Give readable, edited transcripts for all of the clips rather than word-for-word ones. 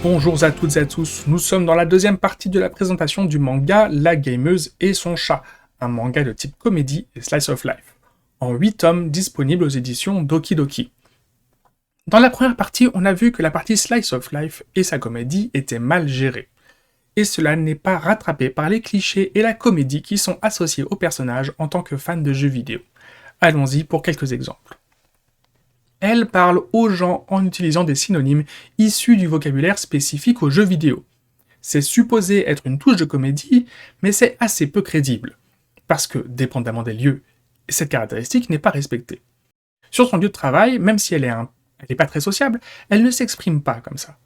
Bonjour à toutes et à tous, nous sommes dans la deuxième partie de la présentation du manga La Gameuse et son chat, un manga de type comédie et slice of life, en 8 tomes disponibles aux éditions Doki Doki. Dans la première partie, on a vu que la partie slice of life et sa comédie étaient mal gérées, et cela n'est pas rattrapé par les clichés et la comédie qui sont associés aux personnages en tant que fans de jeux vidéo. Allons-y pour quelques exemples. Elle parle aux gens en utilisant des synonymes issus du vocabulaire spécifique aux jeux vidéo. C'est supposé être une touche de comédie, mais c'est assez peu crédible, parce que, dépendamment des lieux, cette caractéristique n'est pas respectée. Sur son lieu de travail, même si elle est pas très sociable, elle ne s'exprime pas comme ça.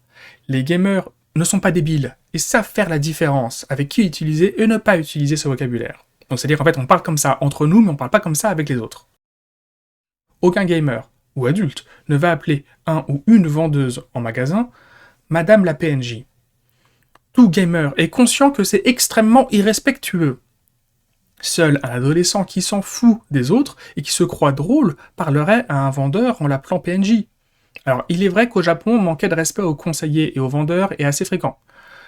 Les gamers ne sont pas débiles et savent faire la différence avec qui utiliser et ne pas utiliser ce vocabulaire. Donc c'est-à-dire qu'en fait on parle comme ça entre nous, mais on parle pas comme ça avec les autres. Aucun gamer ou adulte ne va appeler un ou une vendeuse en magasin Madame la PNJ. Tout gamer est conscient que c'est extrêmement irrespectueux. Seul un adolescent qui s'en fout des autres et qui se croit drôle parlerait à un vendeur en l'appelant PNJ. Alors, il est vrai qu'au Japon, manquer de respect aux conseillers et aux vendeurs est assez fréquent.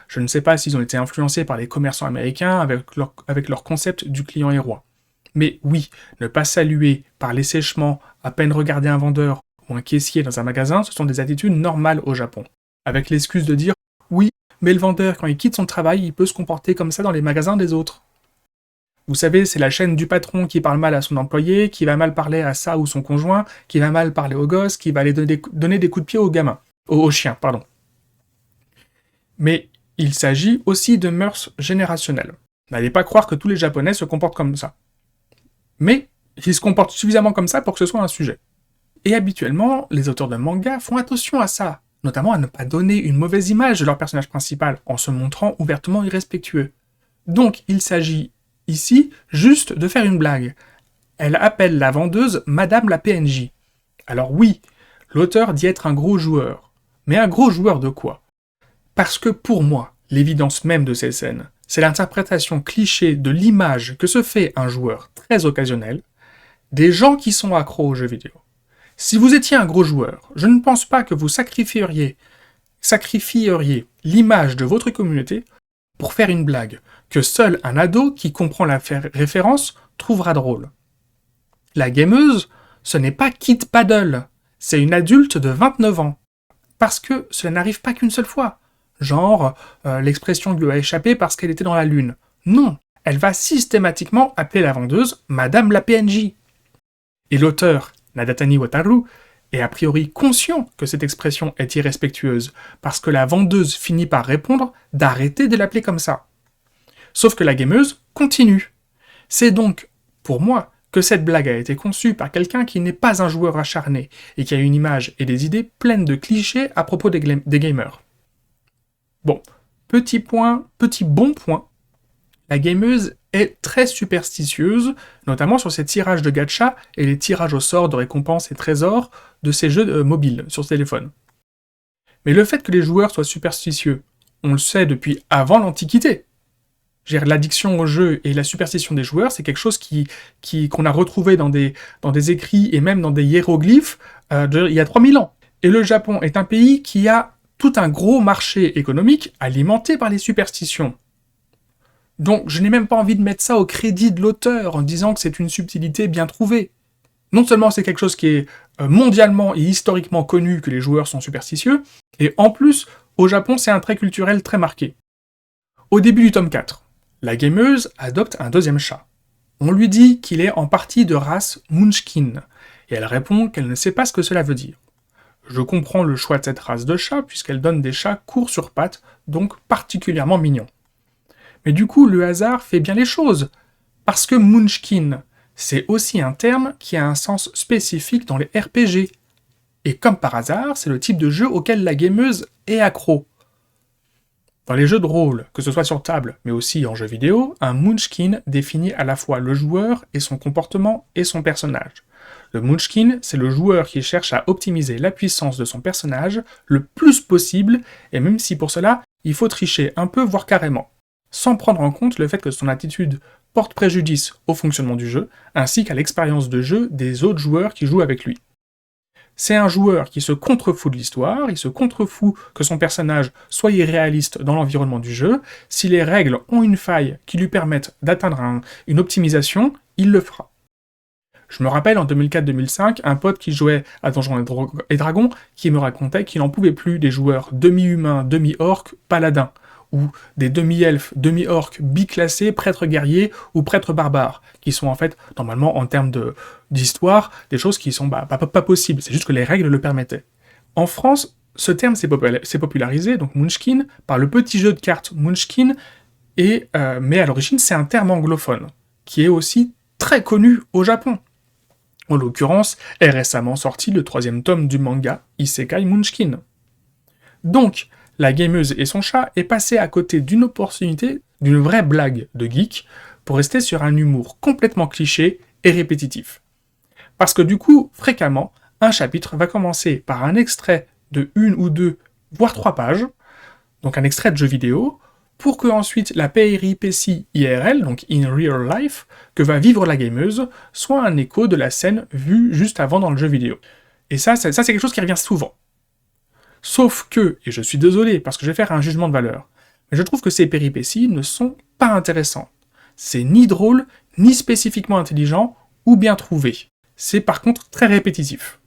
Je ne sais pas s'ils ont été influencés par les commerçants américains avec leur concept du client est roi. Mais oui, ne pas saluer, parler sèchement, à peine regarder un vendeur ou un caissier dans un magasin, ce sont des attitudes normales au Japon. Avec l'excuse de dire « Oui, mais le vendeur, quand il quitte son travail, il peut se comporter comme ça dans les magasins des autres. » Vous savez, c'est la chaîne du patron qui parle mal à son employé, qui va mal parler à sa ou son conjoint, qui va mal parler aux gosses, qui va aller donner des coups de pied aux gamins. Aux chiens, pardon. Mais il s'agit aussi de mœurs générationnelles. N'allez pas croire que tous les Japonais se comportent comme ça. Mais ils se comportent suffisamment comme ça pour que ce soit un sujet. Et habituellement, les auteurs de manga font attention à ça, notamment à ne pas donner une mauvaise image de leur personnage principal en se montrant ouvertement irrespectueux. Donc il s'agit ici juste de faire une blague. Elle appelle la vendeuse Madame la PNJ. Alors oui, l'auteur dit être un gros joueur. Mais un gros joueur de quoi ? Parce que pour moi, l'évidence même de ces scènes, c'est l'interprétation cliché de l'image que se fait un joueur très occasionnel des gens qui sont accros aux jeux vidéo. Si vous étiez un gros joueur, je ne pense pas que vous sacrifieriez l'image de votre communauté pour faire une blague que seul un ado qui comprend la référence trouvera drôle. La gameuse, ce n'est pas Kit Paddle, c'est une adulte de 29 ans. Parce que cela n'arrive pas qu'une seule fois. Genre, l'expression lui a échappé parce qu'elle était dans la lune. Non, elle va systématiquement appeler la vendeuse Madame la PNJ. Et l'auteur, Nadatani Wataru, est a priori conscient que cette expression est irrespectueuse, parce que la vendeuse finit par répondre d'arrêter de l'appeler comme ça. Sauf que la gameuse continue. C'est donc, pour moi, que cette blague a été conçue par quelqu'un qui n'est pas un joueur acharné, et qui a une image et des idées pleines de clichés à propos des gamers. Bon, petit bon point, la gameuse est très superstitieuse, notamment sur ses tirages de gacha et les tirages au sort de récompenses et trésors de ses jeux mobiles sur téléphone. Mais le fait que les joueurs soient superstitieux, on le sait depuis avant l'Antiquité. L'addiction au jeu et la superstition des joueurs, c'est quelque chose qu'on a retrouvé dans des écrits et même dans des hiéroglyphes il y a 3000 ans. Et le Japon est un pays qui a tout un gros marché économique alimenté par les superstitions. Donc je n'ai même pas envie de mettre ça au crédit de l'auteur en disant que c'est une subtilité bien trouvée. Non seulement c'est quelque chose qui est mondialement et historiquement connu que les joueurs sont superstitieux, et en plus, au Japon, c'est un trait culturel très marqué. Au début du tome 4, la gameuse adopte un deuxième chat. On lui dit qu'il est en partie de race Munchkin, et elle répond qu'elle ne sait pas ce que cela veut dire. Je comprends le choix de cette race de chat puisqu'elle donne des chats courts sur pattes, donc particulièrement mignons. Mais du coup, le hasard fait bien les choses, parce que Munchkin, c'est aussi un terme qui a un sens spécifique dans les RPG. Et comme par hasard, c'est le type de jeu auquel la gameuse est accro. Dans les jeux de rôle, que ce soit sur table, mais aussi en jeu vidéo, un Munchkin définit à la fois le joueur et son comportement et son personnage. Le Munchkin, c'est le joueur qui cherche à optimiser la puissance de son personnage le plus possible, et même si pour cela, il faut tricher un peu, voire carrément, sans prendre en compte le fait que son attitude porte préjudice au fonctionnement du jeu, ainsi qu'à l'expérience de jeu des autres joueurs qui jouent avec lui. C'est un joueur qui se contrefout de l'histoire, il se contrefout que son personnage soit irréaliste dans l'environnement du jeu. Si les règles ont une faille qui lui permettent d'atteindre une optimisation, il le fera. Je me rappelle en 2004-2005, un pote qui jouait à Donjons et Dragons qui me racontait qu'il n'en pouvait plus des joueurs demi-humains, demi-orques, paladins, ou des demi-elfes, demi-orques, biclassés, prêtres guerriers ou prêtres barbares, qui sont en fait, normalement, en termes d'histoire, des choses qui sont pas possibles, c'est juste que les règles le permettaient. En France, ce terme s'est popularisé, donc Munchkin, par le petit jeu de cartes Munchkin, mais à l'origine c'est un terme anglophone, qui est aussi très connu au Japon. En l'occurrence, est récemment sorti le 3e tome du manga Isekai Munchkin. Donc, la gameuse et son chat est passée à côté d'une opportunité, d'une vraie blague de geek, pour rester sur un humour complètement cliché et répétitif. Parce que du coup, fréquemment, un chapitre va commencer par un extrait de 1 ou 2, voire 3 pages, donc un extrait de jeu vidéo, pour que ensuite la péripétie IRL, donc in real life, que va vivre la gameuse, soit un écho de la scène vue juste avant dans le jeu vidéo. Et ça c'est quelque chose qui revient souvent. Sauf que, et je suis désolé parce que je vais faire un jugement de valeur, mais je trouve que ces péripéties ne sont pas intéressantes. C'est ni drôle, ni spécifiquement intelligent, ou bien trouvé. C'est par contre très répétitif.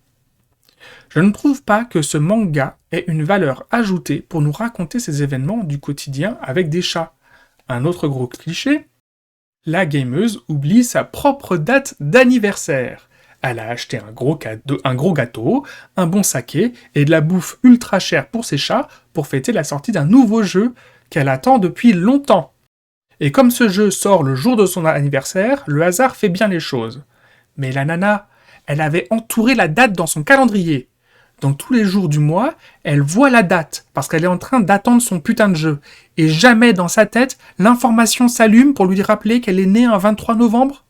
Je ne trouve pas que ce manga ait une valeur ajoutée pour nous raconter ces événements du quotidien avec des chats. Un autre gros cliché, la gameuse oublie sa propre date d'anniversaire. Elle a acheté un gros gâteau, un bon saké et de la bouffe ultra chère pour ses chats pour fêter la sortie d'un nouveau jeu qu'elle attend depuis longtemps. Et comme ce jeu sort le jour de son anniversaire, le hasard fait bien les choses. Mais la nana, elle avait entouré la date dans son calendrier. Donc tous les jours du mois, elle voit la date, parce qu'elle est en train d'attendre son putain de jeu. Et jamais dans sa tête, l'information s'allume pour lui rappeler qu'elle est née un 23 novembre.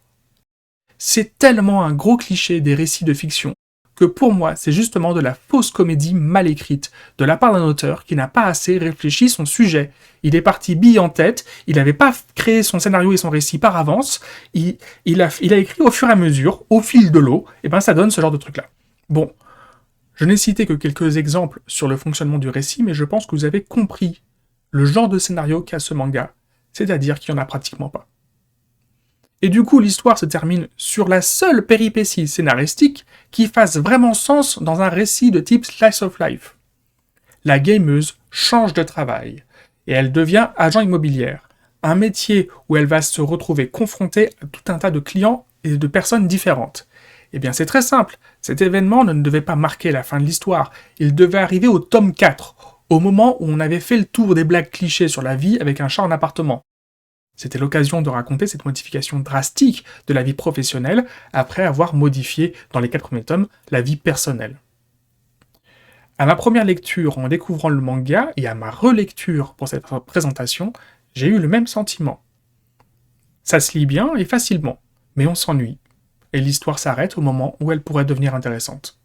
C'est tellement un gros cliché des récits de fiction, que pour moi, c'est justement de la fausse comédie mal écrite, de la part d'un auteur qui n'a pas assez réfléchi son sujet. Il est parti bille en tête, il n'avait pas créé son scénario et son récit par avance, il a écrit au fur et à mesure, au fil de l'eau, et ben ça donne ce genre de truc-là. Bon, je n'ai cité que quelques exemples sur le fonctionnement du récit, mais je pense que vous avez compris le genre de scénario qu'a ce manga, c'est-à-dire qu'il n'y en a pratiquement pas. Et du coup, l'histoire se termine sur la seule péripétie scénaristique qui fasse vraiment sens dans un récit de type slice of life. La gameuse change de travail, et elle devient agent immobilière, un métier où elle va se retrouver confrontée à tout un tas de clients et de personnes différentes. Eh bien c'est très simple, cet événement ne devait pas marquer la fin de l'histoire, il devait arriver au tome 4, au moment où on avait fait le tour des blagues clichés sur la vie avec un chat en appartement. C'était l'occasion de raconter cette modification drastique de la vie professionnelle après avoir modifié, dans les 4 premiers tomes, la vie personnelle. À ma première lecture en découvrant le manga et à ma relecture pour cette présentation, j'ai eu le même sentiment. Ça se lit bien et facilement, mais on s'ennuie. Et l'histoire s'arrête au moment où elle pourrait devenir intéressante.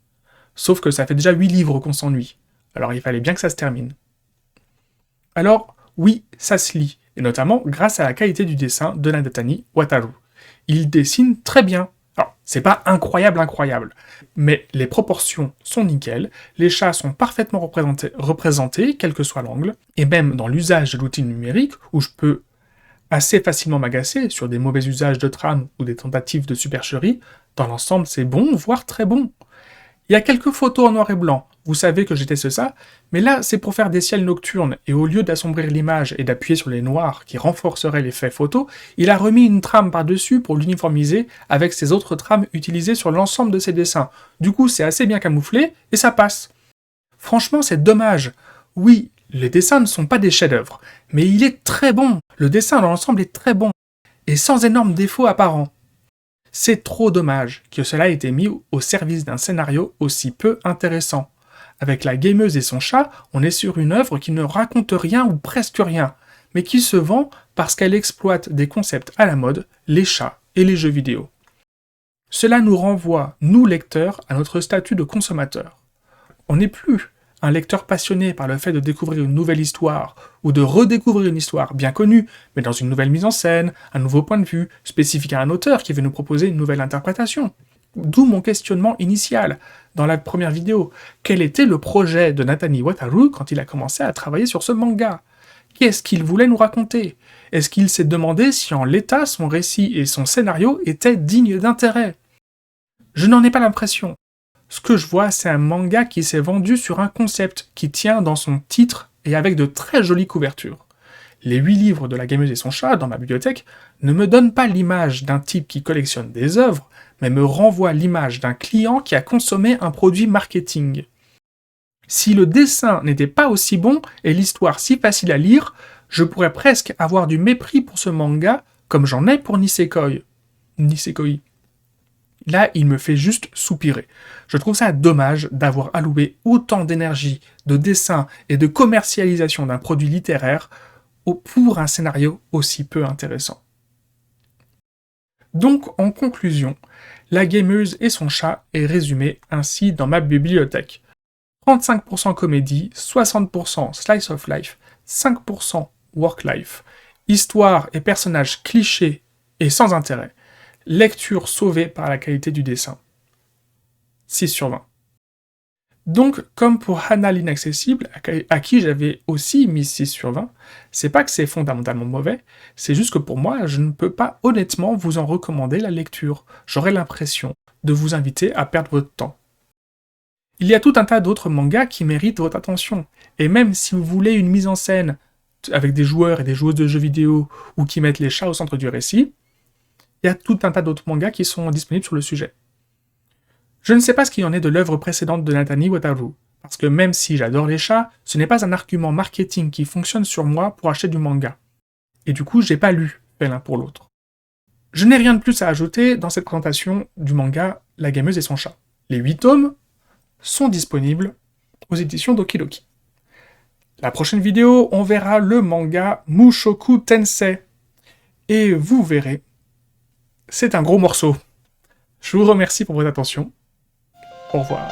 Sauf que ça fait déjà 8 livres qu'on s'ennuie, alors il fallait bien que ça se termine. Alors, oui, ça se lit, et notamment grâce à la qualité du dessin de Nadatani Wataru. Il dessine très bien. Alors, c'est pas incroyable, mais les proportions sont nickel, les chats sont parfaitement représentés, quel que soit l'angle, et même dans l'usage de l'outil numérique, où je peux assez facilement m'agacer sur des mauvais usages de trame ou des tentatives de supercherie, dans l'ensemble c'est bon, voire très bon. Il y a quelques photos en noir et blanc, vous savez que j'ai testé ça, mais là c'est pour faire des ciels nocturnes, et au lieu d'assombrir l'image et d'appuyer sur les noirs qui renforceraient l'effet photo, il a remis une trame par-dessus pour l'uniformiser avec ses autres trames utilisées sur l'ensemble de ses dessins. Du coup c'est assez bien camouflé, et ça passe. Franchement c'est dommage. Oui, les dessins ne sont pas des chefs-d'œuvre, mais il est très bon. Le dessin dans l'ensemble est très bon, et sans énormes défauts apparents. C'est trop dommage que cela ait été mis au service d'un scénario aussi peu intéressant. Avec la gameuse et son chat, on est sur une œuvre qui ne raconte rien ou presque rien, mais qui se vend parce qu'elle exploite des concepts à la mode, les chats et les jeux vidéo. Cela nous renvoie, nous lecteurs, à notre statut de consommateur. On n'est plus un lecteur passionné par le fait de découvrir une nouvelle histoire, ou de redécouvrir une histoire bien connue, mais dans une nouvelle mise en scène, un nouveau point de vue, spécifique à un auteur qui veut nous proposer une nouvelle interprétation. D'où mon questionnement initial dans la première vidéo. Quel était le projet de Nathani Wataru quand il a commencé à travailler sur ce manga? Qu'est-ce qu'il voulait nous raconter? Est-ce qu'il s'est demandé si en l'état son récit et son scénario étaient dignes d'intérêt? Je n'en ai pas l'impression. Ce que je vois, c'est un manga qui s'est vendu sur un concept qui tient dans son titre et avec de très jolies couvertures. Les 8 livres de La Gameuse et son chat dans ma bibliothèque ne me donnent pas l'image d'un type qui collectionne des œuvres, mais me renvoient l'image d'un client qui a consommé un produit marketing. Si le dessin n'était pas aussi bon et l'histoire si facile à lire, je pourrais presque avoir du mépris pour ce manga comme j'en ai pour Nisekoi. Là, il me fait juste soupirer. Je trouve ça dommage d'avoir alloué autant d'énergie, de dessin et de commercialisation d'un produit littéraire pour un scénario aussi peu intéressant. Donc, en conclusion, La Gameuse et son chat est résumé ainsi dans ma bibliothèque. 35% comédie, 60% slice of life, 5% work life, histoire et personnages clichés et sans intérêt, lecture sauvée par la qualité du dessin. 6 sur 20. Donc, comme pour Hana l'inaccessible, à qui j'avais aussi mis 6 sur 20, c'est pas que c'est fondamentalement mauvais, c'est juste que pour moi, je ne peux pas honnêtement vous en recommander la lecture. J'aurais l'impression de vous inviter à perdre votre temps. Il y a tout un tas d'autres mangas qui méritent votre attention, et même si vous voulez une mise en scène avec des joueurs et des joueuses de jeux vidéo, ou qui mettent les chats au centre du récit, il y a tout un tas d'autres mangas qui sont disponibles sur le sujet. Je ne sais pas ce qu'il y en est de l'œuvre précédente de Nathani Wataru, parce que même si j'adore les chats, ce n'est pas un argument marketing qui fonctionne sur moi pour acheter du manga. Et du coup, j'ai pas lu l'un pour l'autre. Je n'ai rien de plus à ajouter dans cette présentation du manga La Gameuse et son chat. Les 8 tomes sont disponibles aux éditions Doki Doki. La prochaine vidéo, on verra le manga Mushoku Tensei. Et vous verrez, c'est un gros morceau. Je vous remercie pour votre attention. Au revoir.